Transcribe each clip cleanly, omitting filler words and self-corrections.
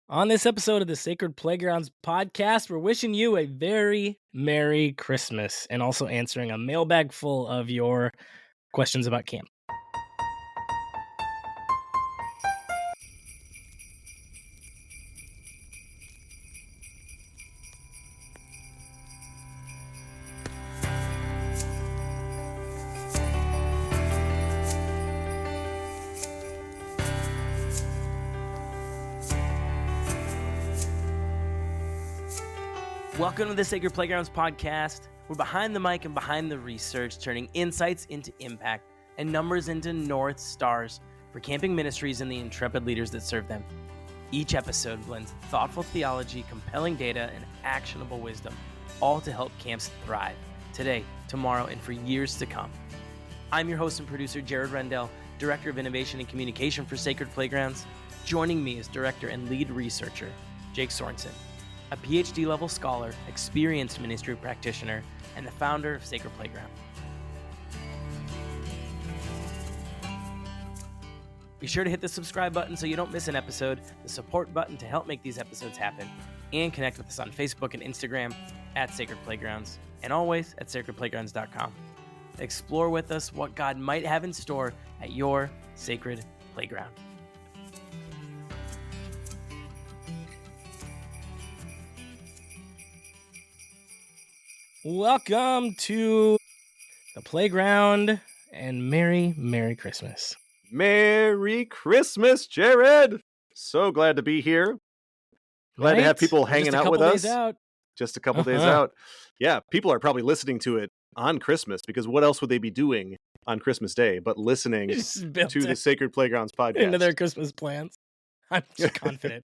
On this episode of the Sacred Playgrounds podcast, we're wishing you a very Merry Christmas and also answering a mailbag full of your questions about camp. Welcome to the Sacred Playgrounds podcast. We're behind the mic and behind the research, turning insights into impact and numbers into North Stars for camping ministries and the intrepid leaders that serve them. Each episode blends thoughtful theology, compelling data, and actionable wisdom, all to help camps thrive today, tomorrow, and for years to come. I'm your host and producer, Jared Rendell, Director of Innovation and Communication for Sacred Playgrounds. Joining me is Director and Lead Researcher, Jake Sorensen, a PhD-level scholar, experienced ministry practitioner, and the founder of Sacred Playground. Be sure to hit the subscribe button so you don't miss an episode, the support button to help make these episodes happen, and connect with us on Facebook and Instagram at Sacred Playgrounds, and always at sacredplaygrounds.com. Explore with us what God might have in store at your Sacred Playground. Welcome to the playground and Merry Christmas. Merry Christmas, Jared! So glad to be here. Glad to have people hanging out with us. Just a couple days out. Yeah, people are probably listening to it on Christmas because what else would they be doing on Christmas Day but listening to the Sacred Playgrounds podcast? Into their Christmas plans. I'm just confident.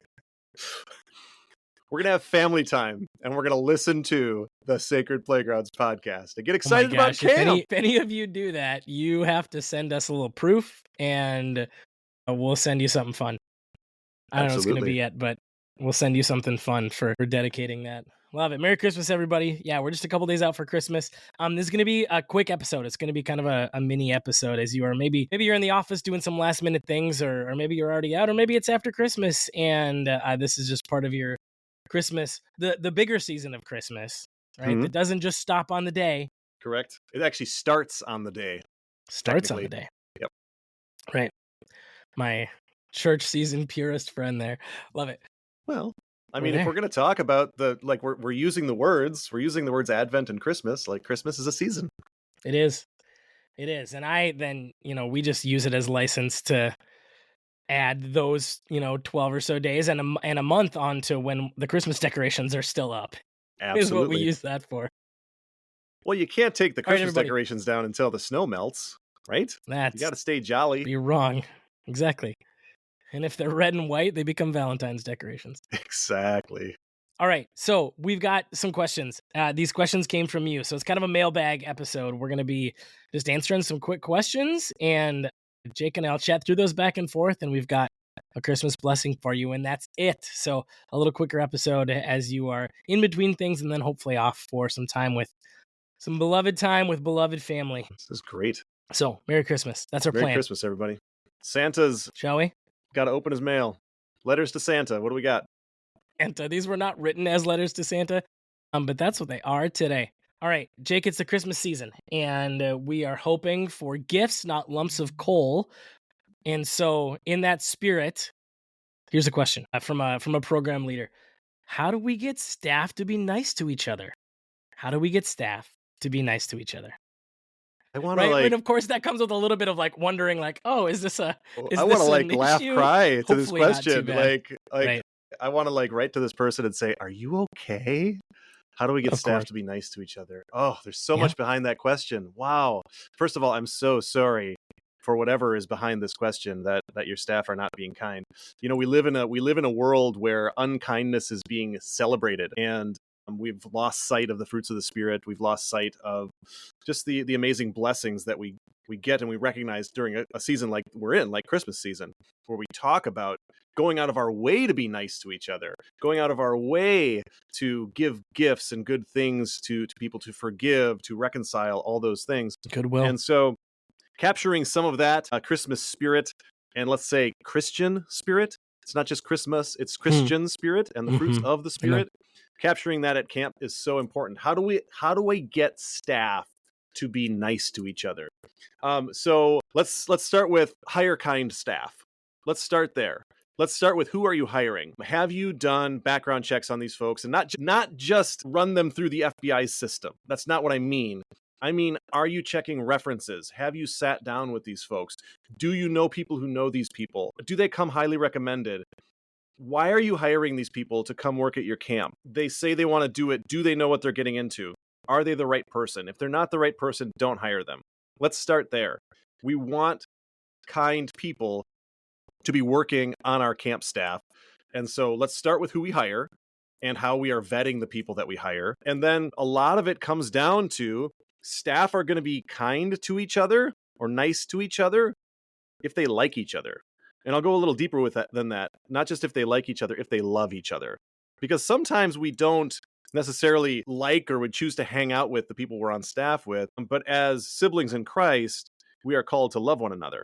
We're going to have family time, and we're going to listen to the Sacred Playgrounds podcast and get excited about camp. If any of you do that, you have to send us a little proof, and we'll send you something fun. I don't know what it's going to be yet, but we'll send you something fun for dedicating that. Love it. Merry Christmas, everybody. Yeah, we're just a couple days out for Christmas. This is going to be a quick episode. It's going to be kind of a mini episode as you are. Maybe you're in the office doing some last minute things, or maybe you're already out, or maybe it's after Christmas, and this is just part of your Christmas, the bigger season of Christmas, right? Mm-hmm. That doesn't just stop on the day. Correct. It actually starts on the day. Starts on the day. Yep. Right. My church season purist friend there. Love it. Well, I mean, if we're going to talk about we're using the words Advent and Christmas, like Christmas is a season. It is. And we just use it as license to add those 12 or so days and a month onto when the Christmas decorations are still up. Absolutely is what we use that for. Well, you can't take the Christmas decorations down until the snow melts, right? You got to stay jolly. You're wrong. Exactly. And if they're red and white, they become Valentine's decorations. Exactly. All right, so we've got some questions. These questions came from you, so it's kind of a mailbag episode. We're going to be just answering some quick questions, and Jake and I'll chat through those back and forth, and we've got a Christmas blessing for you, and that's it. So a little quicker episode as you are in between things, and then hopefully off for some time with beloved family. This is great. So Merry Christmas. That's our plan. Merry Christmas, everybody. Santa's. Shall we? Got to open his mail. Letters to Santa. What do we got? Santa. These were not written as letters to Santa, but that's what they are today. All right, Jake, it's the Christmas season, and we are hoping for gifts, not lumps of coal. And so in that spirit, here's a question from a program leader. How do we get staff to be nice to each other? I want to and of course that comes with a little bit of wondering oh, is this a is I want to laugh issue? Cry to Hopefully this question. Right. I want to write to this person and say, are you okay? How do we get staff to be nice to each other? Oh, there's so much behind that question. Wow. First of all, I'm so sorry for whatever is behind this question that your staff are not being kind. We live in a world where unkindness is being celebrated, and we've lost sight of the fruits of the Spirit. We've lost sight of just the amazing blessings that we get and we recognize during a season like we're in, like Christmas season, where we talk about going out of our way to be nice to each other, going out of our way to give gifts and good things to people, to forgive, to reconcile, all those things. Goodwill. And so capturing some of that Christmas spirit and let's say Christian spirit It's not just Christmas, it's Christian spirit and the fruits of the Spirit. Capturing that at camp is so important. How do we get staff to be nice to each other? So let's start with hire kind staff. Let's start there. Let's start with, who are you hiring? Have you done background checks on these folks, and not just run them through the FBI system? That's not what I mean. I mean, are you checking references? Have you sat down with these folks? Do you know people who know these people? Do they come highly recommended? Why are you hiring these people to come work at your camp? They say they want to do it. Do they know what they're getting into? Are they the right person? If they're not the right person, don't hire them. Let's start there. We want kind people to be working on our camp staff. And so let's start with who we hire and how we are vetting the people that we hire. And then a lot of it comes down to, staff are going to be kind to each other or nice to each other if they like each other. And I'll go a little deeper with that than that. Not just if they like each other, if they love each other. Because sometimes we don't necessarily like or would choose to hang out with the people we're on staff with, but as siblings in Christ, we are called to love one another.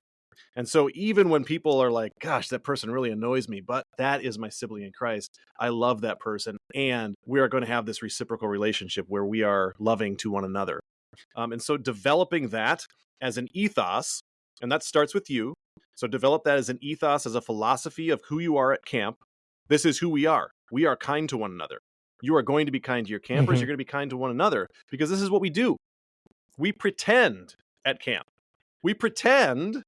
And so even when people are like, gosh, that person really annoys me, but that is my sibling in Christ, I love that person, and we are going to have this reciprocal relationship where we are loving to one another. And so developing that as an ethos, and that starts with you. So develop that as an ethos, as a philosophy of who you are at camp. This is who we are. We are kind to one another. You are going to be kind to your campers. You're going to be kind to one another, because this is what we do. We pretend at camp. We pretend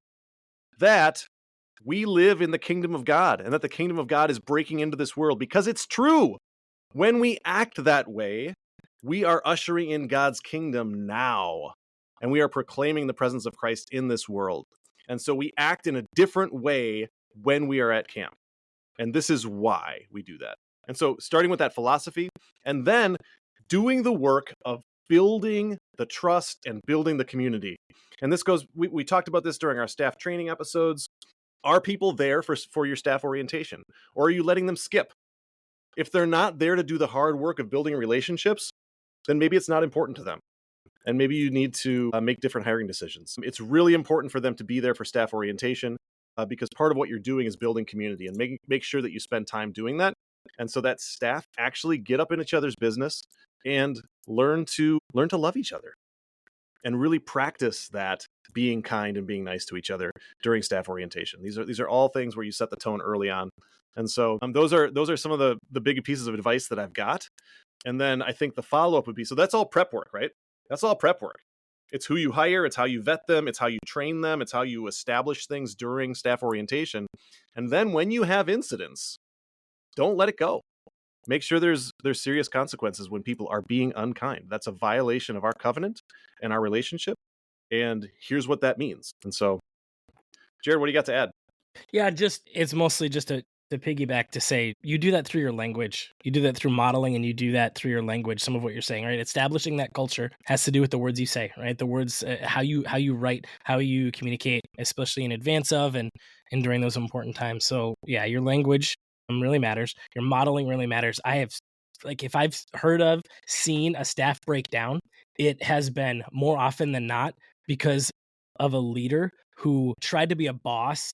that we live in the kingdom of God and that the kingdom of God is breaking into this world, because it's true. When we act that way, we are ushering in God's kingdom now, and we are proclaiming the presence of Christ in this world. And so we act in a different way when we are at camp. And this is why we do that. And so starting with that philosophy, and then doing the work of building the trust and building the community. And this goes, we talked about this during our staff training episodes. Are people there for your staff orientation? Or are you letting them skip? If they're not there to do the hard work of building relationships, then maybe it's not important to them. And maybe you need to make different hiring decisions. It's really important for them to be there for staff orientation, because part of what you're doing is building community, and make sure that you spend time doing that. And so that staff actually get up in each other's business and learn to love each other, and really practice that being kind and being nice to each other during staff orientation. These are all things where you set the tone early on. And so those are some of the big pieces of advice that I've got. And then I think the follow-up would be, so that's all prep work, right? That's all prep work. It's who you hire, it's how you vet them, it's how you train them, it's how you establish things during staff orientation. And then when you have incidents, don't let it go. Make sure there's serious consequences when people are being unkind. That's a violation of our covenant and our relationship. And here's what that means. And so, Jared, what do you got to add? Yeah, it's mostly just to piggyback to say, you do that through your language. You do that through modeling, and you do that through your language. Some of what you're saying, right? Establishing that culture has to do with the words you say, right? The words, how you write, how you communicate, especially in advance of and during those important times. So yeah, your language really matters. Your modeling really matters. If I've seen a staff breakdown, it has been more often than not because of a leader who tried to be a boss,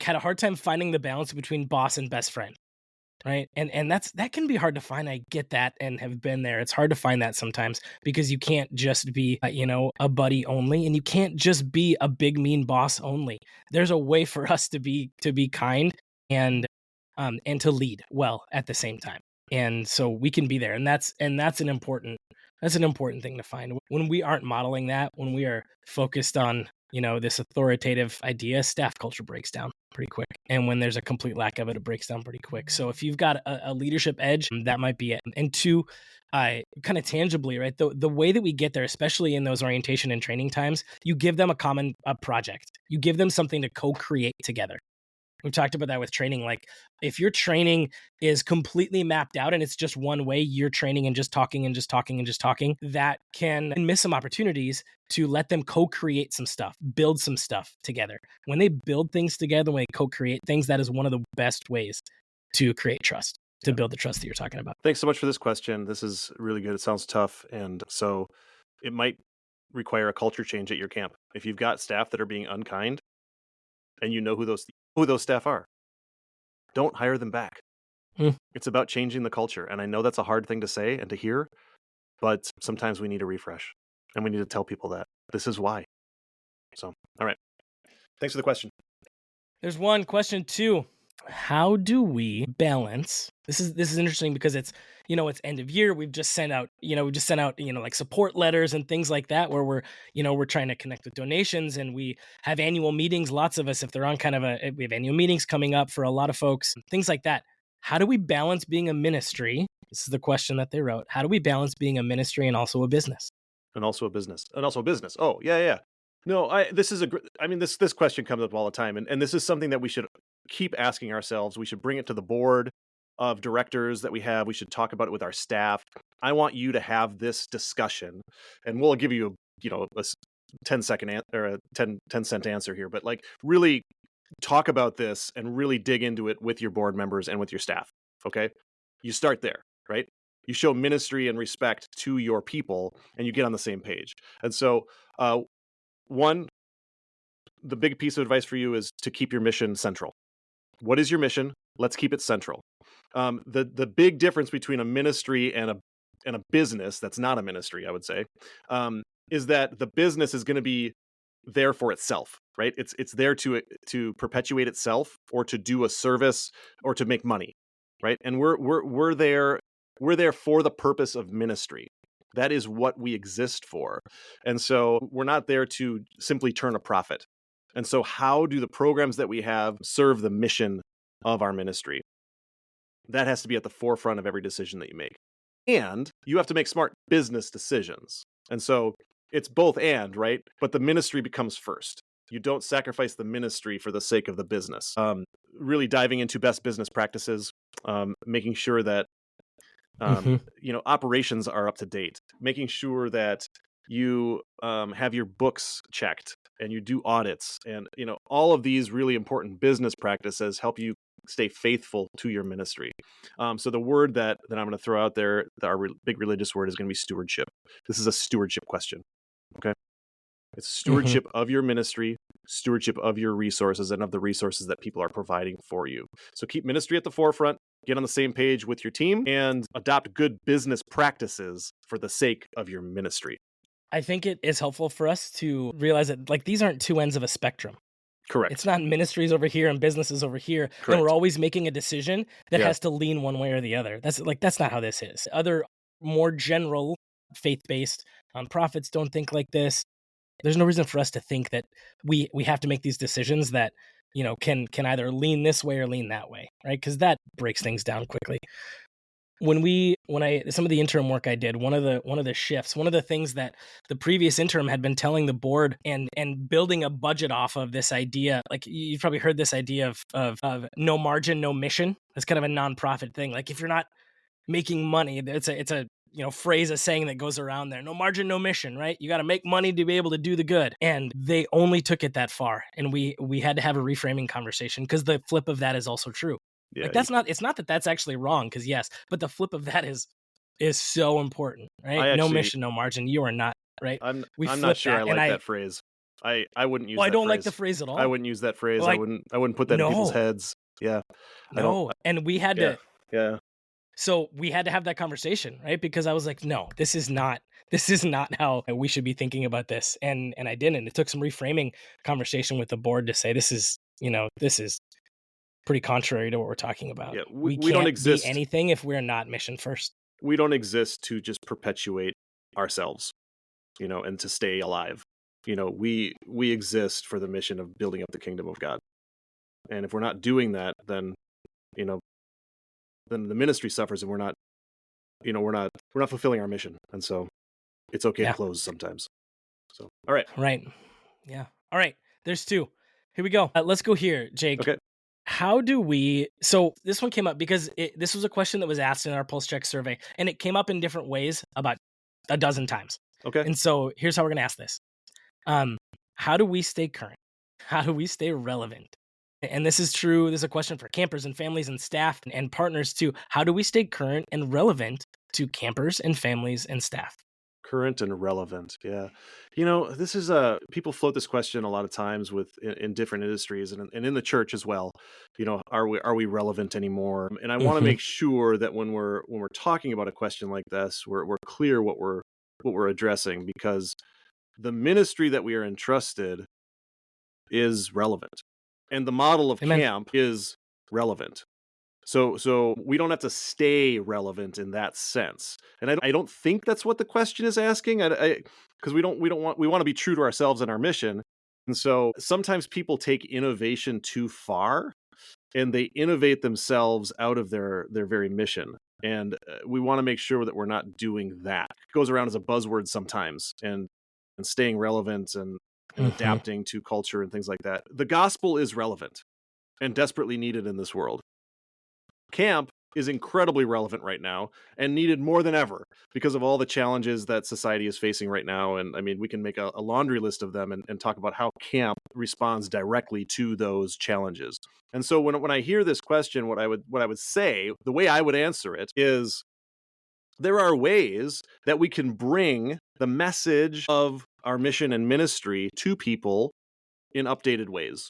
had a hard time finding the balance between boss and best friend, right? And that can be hard to find. I get that and have been there. It's hard to find that sometimes, because you can't just be a buddy only, and you can't just be a big mean boss only. There's a way for us to be kind and to lead well at the same time. And so we can be there, and that's an important thing to find. When we aren't modeling that, when we are focused on this authoritative idea, staff culture breaks down pretty quick. And when there's a complete lack of it, it breaks down pretty quick. So if you've got a leadership edge, that might be it. And two, kind of tangibly, right? The way that we get there, especially in those orientation and training times, you give them a common project. You give them something to co-create together. We've talked about that with training. If your training is completely mapped out and it's just one way, you're training and just talking and just talking and just talking, that can miss some opportunities to let them co-create some stuff, build some stuff together. When they build things together, when they co-create things, that is one of the best ways to create trust, to build the trust that you're talking about. Thanks so much for this question. This is really good. It sounds tough. And so it might require a culture change at your camp. If you've got staff that are being unkind, and you know who those staff are, don't hire them back. Hmm. It's about changing the culture. And I know that's a hard thing to say and to hear, but sometimes we need a refresh and we need to tell people that this is why. So, all right. Thanks for the question. There's one. Question 2. How do we balance? This is interesting because it's end of year. We've just sent out like support letters and things like that where we're trying to connect with donations, and we have annual meetings. Lots of us, if they're on we have annual meetings coming up for a lot of folks, things like that. How do we balance being a ministry? This is the question that they wrote. How do we balance being a ministry and also a business? And also a business. Oh, yeah. No, this question comes up all the time, and this is something that we should keep asking ourselves. We should bring it to the board of directors that we have. We should talk about it with our staff. I want you to have this discussion, and we'll give you a 10-second or a 10-cent answer here, but like really talk about this and really dig into it with your board members and with your staff. Okay, you start there, right? You show ministry and respect to your people, and you get on the same page. And so, one, the big piece of advice for you is to keep your mission central. What is your mission? Let's keep it central. The big difference between a ministry and a business that's not a ministry, I would say, is that the business is going to be there for itself, right? It's there to perpetuate itself, or to do a service, or to make money, right? And we're there for the purpose of ministry. That is what we exist for. And so we're not there to simply turn a profit. And so how do the programs that we have serve the mission of our ministry? That has to be at the forefront of every decision that you make. And you have to make smart business decisions. And so it's both and, right? But the ministry becomes first. You don't sacrifice the ministry for the sake of the business. Really diving into best business practices, making sure that operations are up to date, making sure that you have your books checked and you do audits, and all of these really important business practices help you stay faithful to your ministry. So the word that I'm going to throw out there, our big religious word, is going to be stewardship. This is a stewardship question. Okay. It's stewardship of your ministry, stewardship of your resources, and of the resources that people are providing for you. So keep ministry at the forefront, get on the same page with your team, and adopt good business practices for the sake of your ministry. I think it is helpful for us to realize that like these aren't two ends of a spectrum. Correct. It's not ministries over here and businesses over here. Correct. And we're always making a decision that has to lean one way or the other. That's not how this is. Other more general faith-based prophets don't think like this. There's no reason for us to think that we have to make these decisions that can either lean this way or lean that way, right? Because that breaks things down quickly. When some of the interim work I did, one of the shifts, one of the things that the previous interim had been telling the board and building a budget off of this idea, like you've probably heard this idea of no margin, no mission. It's kind of a nonprofit thing. Like if you're not making money, it's a phrase, a saying that goes around there. No margin, no mission, right? You got to make money to be able to do the good. And they only took it that far. And we had to have a reframing conversation because the flip of that is also true. Yeah, like it's not that that's actually wrong, because yes, but the flip of that is so important, right? No mission, no margin. You are not, right? I'm not sure I like that phrase. I wouldn't use that phrase. I don't like the phrase at all. I wouldn't use that phrase. I wouldn't put that in people's heads. Yeah. And we had to. Yeah. So we had to have that conversation, right? Because I was like, no, this is not how we should be thinking about this. And I didn't. It took some reframing conversation with the board to say this is pretty contrary to what we're talking about. Yeah, we don't exist be anything if we're not mission first. We don't exist to just perpetuate ourselves, and to stay alive. We exist for the mission of building up the kingdom of God. And if we're not doing that, then the ministry suffers, and we're not fulfilling our mission. And so it's okay to close sometimes. So, all right. Right. Yeah. All right. There's 2. Here we go. Let's go here, Jake. Okay. How do we, so this one came up because this was a question that was asked in our Pulse Check survey, and it came up in different ways about a dozen times. Okay. And so here's how we're going to ask this. How do we stay current? How do we stay relevant? And this is true. This is a question for campers and families and staff and partners too. How do we stay current and relevant to campers and families and staff? Current and relevant. Yeah. This is people float this question a lot of times in different industries and in the church as well. Are we relevant anymore? And I want to Hmm. make sure that when we're talking about a question like this, we're clear what we're addressing, because the ministry that we are entrusted is relevant. And the model of Amen. camp is relevant. So we don't have to stay relevant in that sense. And I don't think that's what the question is asking. Because we want to be true to ourselves and our mission. And so sometimes people take innovation too far, and they innovate themselves out of their very mission. And we want to make sure that we're not doing that. It goes around as a buzzword sometimes, and staying relevant and Hmm. adapting to culture and things like that. The gospel is relevant and desperately needed in this world. Camp is incredibly relevant right now and needed more than ever because of all the challenges that society is facing right now. And I mean, we can make a laundry list of them and talk about how camp responds directly to those challenges. And so when I hear this question, what I would say, the way I would answer it is, there are ways that we can bring the message of our mission and ministry to people in updated ways.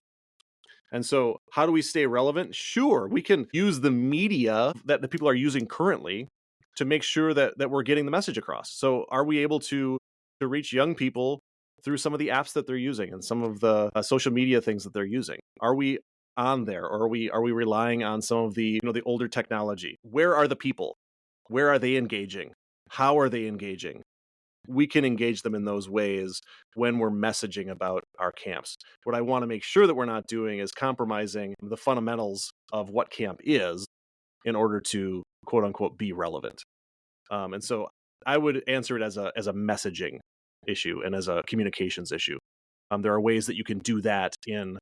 And so, how do we stay relevant? Sure, we can use the media that the people are using currently to make sure that we're getting the message across. So, are we able to reach young people through some of the apps that they're using and some of the social media things that they're using? Are we on there, or are we relying on some of the older technology? Where are the people? Where are they engaging? How are they engaging? We can engage them in those ways when we're messaging about our camps. What I want to make sure that we're not doing is compromising the fundamentals of what camp is in order to quote unquote be relevant. And so I would answer it as a messaging issue and as a communications issue. There are ways that you can do that in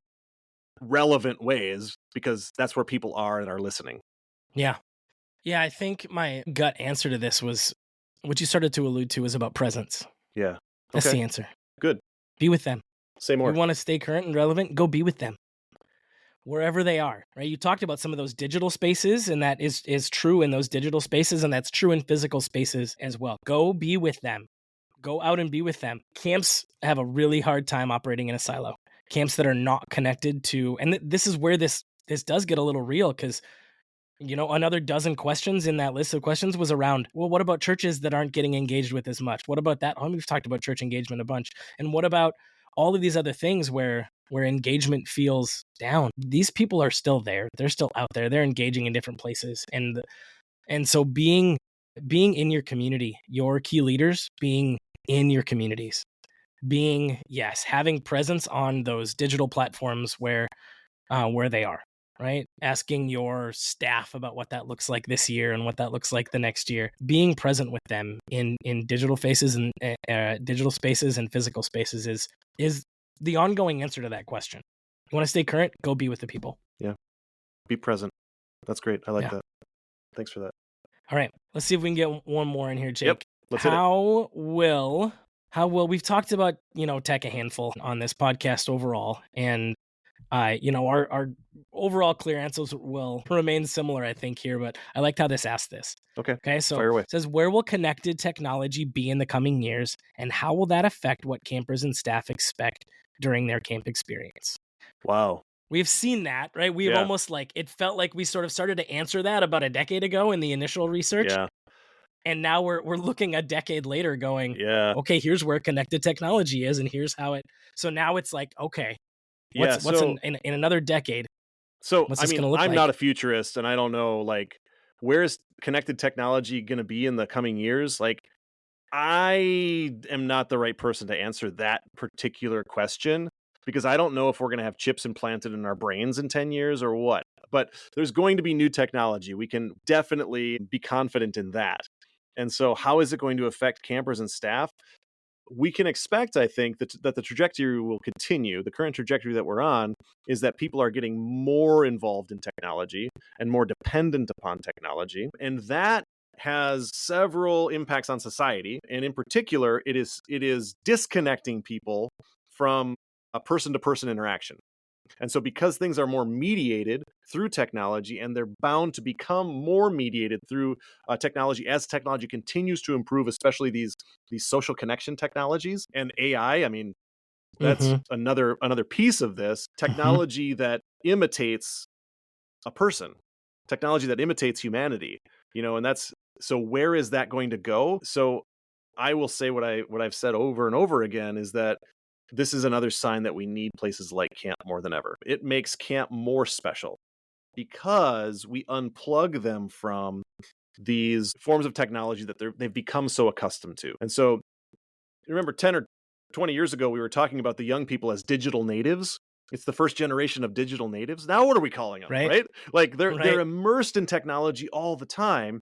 relevant ways because that's where people are and are listening. Yeah. Yeah, I think my gut answer to this was what you started to allude to was about presence. Yeah. That's Okay. the answer. Good. Be with them. Say more. You want to stay current and relevant? Go be with them wherever they are, right? You talked about some of those digital spaces, and that is true in those digital spaces, and that's true in physical spaces as well. Go be with them. Go out and be with them. Camps have a really hard time operating in a silo. Camps that are not connected to, and this is where this does get a little real, because another dozen questions in that list of questions was around, well, what about churches that aren't getting engaged with as much? What about that? We've talked about church engagement a bunch. And what about all of these other things where engagement feels down? These people are still there. They're still out there. They're engaging in different places. And so being in your community, your key leaders being in your communities, having presence on those digital platforms where they are, right? Asking your staff about what that looks like this year and what that looks like the next year. Being present with them in digital faces and digital spaces and physical spaces is the ongoing answer to that question. You want to stay current? Go be with the people. Yeah. Be present. That's great. I like Yeah. that. Thanks for that. All right. Let's see if we can get one more in here, Jake. Yep. Let's hit it. How will we've talked about, tech a handful on this podcast overall, and our overall clear answers will remain similar, I think, here, but I liked how this asked this. Okay. So Fire away. it says, where will connected technology be in the coming years, and how will that affect what campers and staff expect during their camp experience? Wow. We've seen that, right? We've almost it felt like we sort of started to answer that about a decade ago in the initial research. Yeah. And now we're looking a decade later going, Yeah. okay, here's where connected technology is, and here's how it. So now it's like, okay, what's in another decade? So What's I this mean, gonna look I'm like? not a futurist, and I don't know where is connected technology going to be in the coming years. I am not the right person to answer that particular question because I don't know if we're going to have chips implanted in our brains in 10 years or what. But there's going to be new technology. We can definitely be confident in that. And so, how is it going to affect campers and staff? We can expect, I think, that the trajectory will continue. The current trajectory that we're on is that people are getting more involved in technology and more dependent upon technology. And that has several impacts on society. And in particular, it is disconnecting people from a person to person interaction. And so because things are more mediated through technology, and they're bound to become more mediated through technology as technology continues to improve, especially these social connection technologies and AI. I mean, that's Mm-hmm. another piece of this Mm-hmm. technology that imitates a person, technology that imitates humanity, and that's, so where is that going to go? So I will say what I've said over and over again is that this is another sign that we need places like camp more than ever. It makes camp more special because we unplug them from these forms of technology that they've become so accustomed to. And so, remember 10 or 20 years ago, we were talking about the young people as digital natives. It's the first generation of digital natives. Now, what are we calling them, Right. right? Like they're Right. immersed in technology all the time.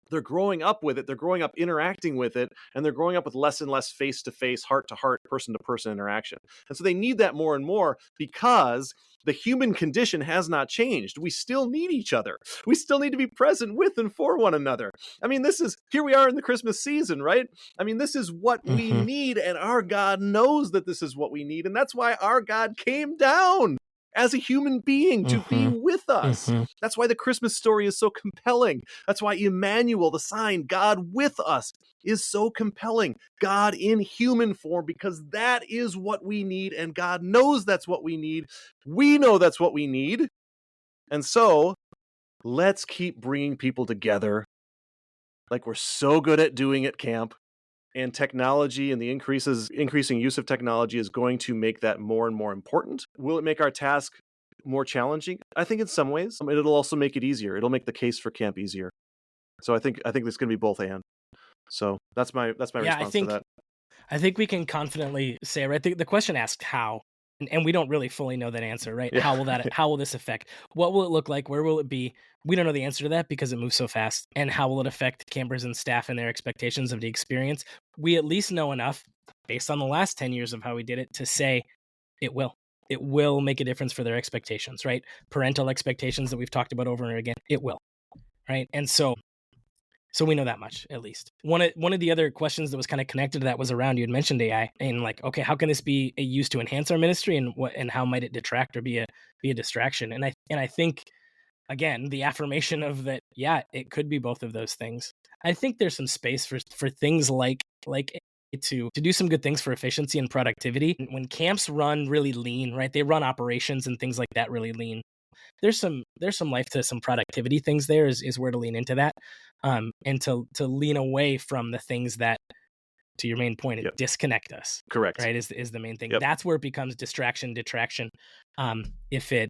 They're growing up with it. They're growing up interacting with it, and they're growing up with less and less face-to-face, heart-to-heart, person-to-person interaction. And so they need that more and more because the human condition has not changed. We still need each other. We still need to be present with and for one another. I mean, here we are in the Christmas season, right? I mean, this is what we Mm-hmm. need, and our God knows that this is what we need, and that's why our God came down as a human being to be Mm-hmm. with us. Mm-hmm. That's why the Christmas story is so compelling. That's why Emmanuel, the sign, God with us, is so compelling. God in human form, because that is what we need, and God knows that's what we need. We know that's what we need. And so let's keep bringing people together like we're so good at doing at camp. And technology and the increasing use of technology is going to make that more and more important. Will it make our task more challenging? I think in some ways. It'll also make it easier. It'll make the case for camp easier. So I think there's going to be both and. So that's my Yeah, response to that. I think we can confidently say, right? The question asked how, and we don't really fully know that answer, right? Yeah. How will this affect? What will it look like? Where will it be? We don't know the answer to that because it moves so fast. And how will it affect campers and staff and their expectations of the experience? We at least know enough based on the last 10 years of how we did it to say it will. It will make a difference for their expectations, right? Parental expectations that we've talked about over and again, it will, right? And so we know that much, at least. One of the other questions that was kind of connected to that was around, you had mentioned AI, and like, okay, how can this be used to enhance our ministry, and how might it detract or be a distraction? And I think, again, the affirmation of that, yeah, it could be both of those things. I think there's some space for things like to do some good things for efficiency and productivity. When camps run really lean, right? They run operations and things like that really lean. There's some life to some productivity things there is where to lean into that, and to lean away from the things that, to your main point, Yep. disconnect us. Correct. Right, is the main thing. Yep. That's where it becomes distraction, detraction. If it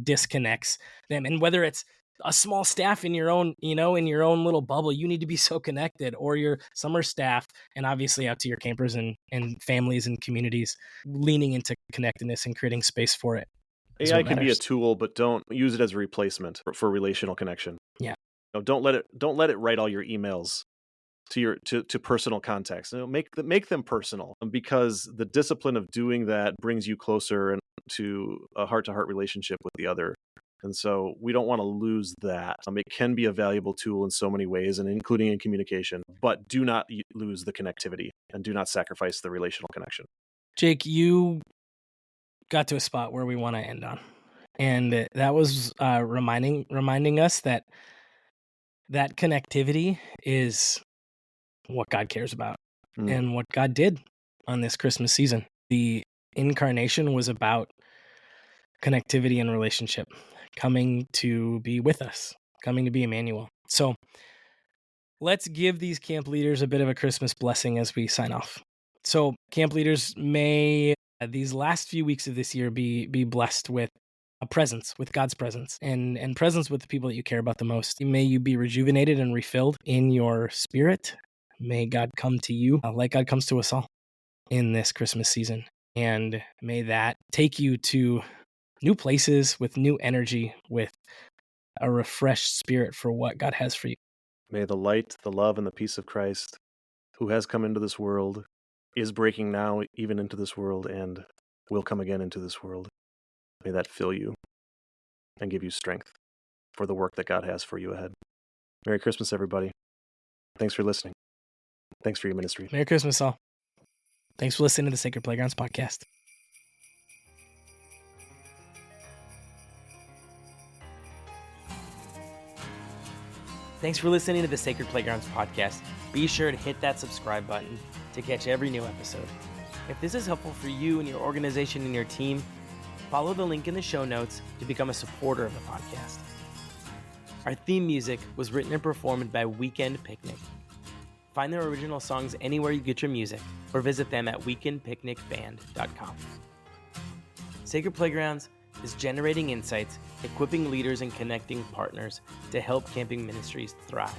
disconnects them, and whether it's a small staff in your own, in your own little bubble, you need to be so connected, or your summer staff, and obviously out to your campers and families and communities, leaning into connectedness and creating space for it. AI can be a tool, but don't use it as a replacement for relational connection. Yeah. Don't let it write all your emails to personal contacts. Make them personal, because the discipline of doing that brings you closer and to a heart-to-heart relationship with the other. And so we don't want to lose that. It can be a valuable tool in so many ways, and including in communication, but do not lose the connectivity, and do not sacrifice the relational connection. Jake, you got to a spot where we want to end on, and that was reminding us that connectivity is what God cares about, and what God did on this Christmas season. The incarnation was about connectivity and relationship, coming to be with us, coming to be Emmanuel. So let's give these camp leaders a bit of a Christmas blessing as we sign off. So camp leaders, may these last few weeks of this year be blessed with a presence, with God's presence, and presence with the people that you care about the most. May you be rejuvenated and refilled in your spirit. May God come to you like God comes to us all in this Christmas season. And may that take you to new places with new energy, with a refreshed spirit for what God has for you. May the light, the love, and the peace of Christ, who has come into this world, is breaking now even into this world, and will come again into this world. May that fill you and give you strength for the work that God has for you ahead. Merry Christmas, everybody. Thanks for listening. Thanks for your ministry. Merry Christmas, all. Thanks for listening to the Sacred Playgrounds podcast. Thanks for listening to the Sacred Playgrounds podcast. Be sure to hit that subscribe button to catch every new episode. If this is helpful for you and your organization and your team, follow the link in the show notes to become a supporter of the podcast. Our theme music was written and performed by Weekend Picnic. Find their original songs anywhere you get your music or visit them at weekendpicnicband.com. Sacred Playgrounds is generating insights, equipping leaders, and connecting partners to help camping ministries thrive.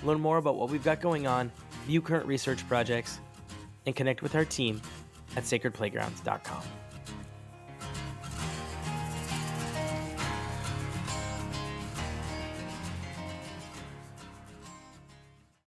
Learn more about what we've got going on, view current research projects, and connect with our team at sacredplaygrounds.com.